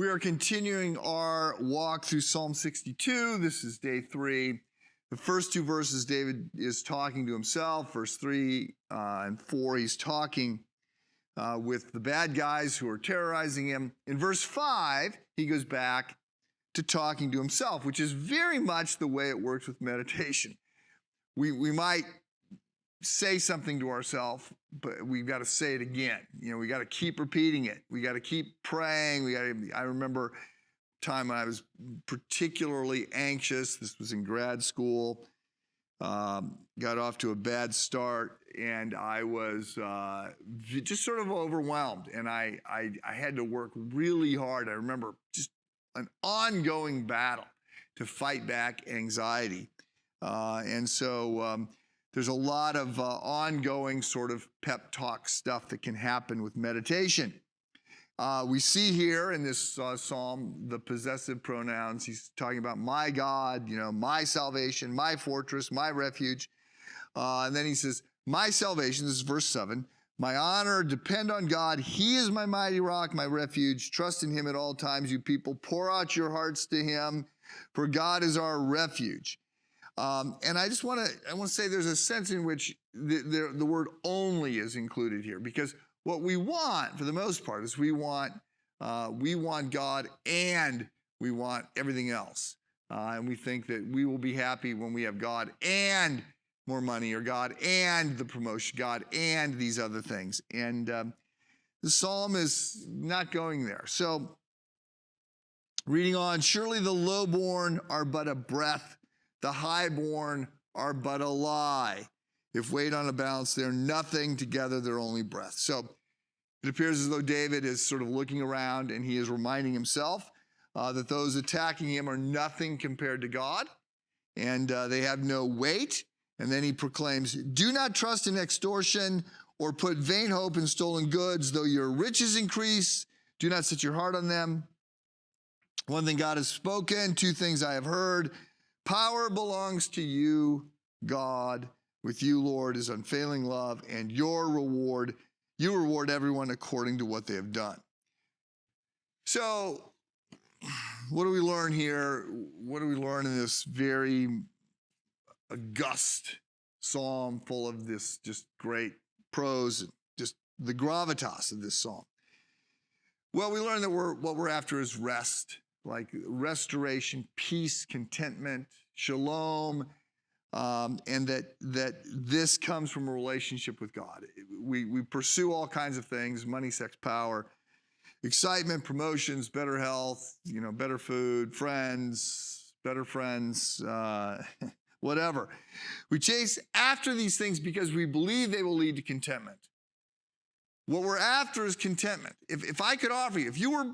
We are continuing our walk through Psalm 62. This is day 3. The first 2 verses, David is talking to himself. Verse 3 and 4, he's talking with the bad guys who are terrorizing him. In verse 5, he goes back to talking to himself, which is very much the way it works with meditation. We might say something to ourselves, but we've got to say it again. You know, we got to keep repeating it. We got to keep praying. I remember a time when I was particularly anxious. This was in grad school. Got off to a bad start, and I was just sort of overwhelmed. And I had to work really hard. I remember just an ongoing battle to fight back anxiety. And so there's a lot of ongoing sort of pep talk stuff that can happen with meditation. We see here in this psalm the possessive pronouns. He's talking about my God, you know, my salvation, my fortress, my refuge. And then he says, my salvation, this is verse 7, my honor depend on God. He is my mighty rock, my refuge. Trust in him at all times, you people. Pour out your hearts to him, for God is our refuge. And I just want to say there's a sense in which the word only is included here, because what we want, for the most part, is we want God and we want everything else. And we think that we will be happy when we have God and more money, or God and the promotion, God and these other things. And the psalm is not going there. So reading on, surely the lowborn are but a breath, the highborn are but a lie. If weighed on a balance, they're nothing. Together, they're only breath. So it appears as though David is sort of looking around, and he is reminding himself that those attacking him are nothing compared to God, and they have no weight. And then he proclaims, do not trust in extortion or put vain hope in stolen goods. Though your riches increase, do not set your heart on them. One thing God has spoken, 2 things I have heard. Power belongs to you, God. With you, Lord, is unfailing love, and you reward everyone according to what they have done. So, what do we learn here? What do we learn in this very august psalm full of this just great prose, just the gravitas of this psalm? Well, we learn that what we're after is rest, like restoration, peace, contentment, shalom, and that this comes from a relationship with God. We pursue all kinds of things: money, sex, power, excitement, promotions, better health, you know, better food, friends, better friends, whatever. We chase after these things because we believe they will lead to contentment. What we're after is contentment. If I could offer you, if you were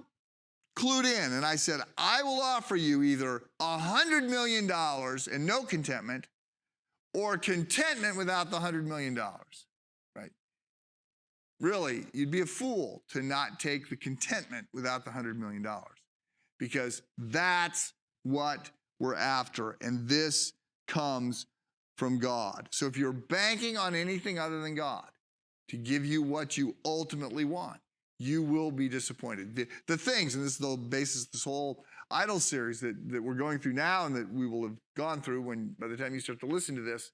clued in and I said, I will offer you either $100 million and no contentment, or contentment without the $100 million, right? Really, you'd be a fool to not take the contentment without the $100 million, because that's what we're after, and this comes from God. So if you're banking on anything other than God to give you what you ultimately want, you will be disappointed. The things, and this is the basis of this whole Idol series that we're going through now, and that we will have gone through by the time you start to listen to this,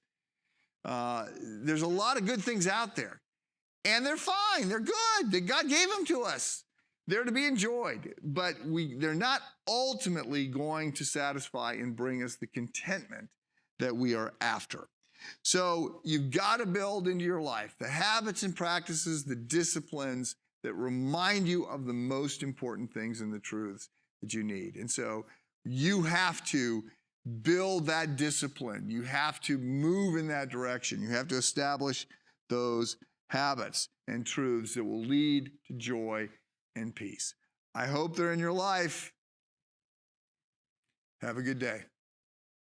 there's a lot of good things out there. And they're fine, they're good. God gave them to us. They're to be enjoyed. But they're not ultimately going to satisfy and bring us the contentment that we are after. So you've got to build into your life the habits and practices, the disciplines that remind you of the most important things and the truths that you need. And so you have to build that discipline. You have to move in that direction. You have to establish those habits and truths that will lead to joy and peace. I hope they're in your life. Have a good day.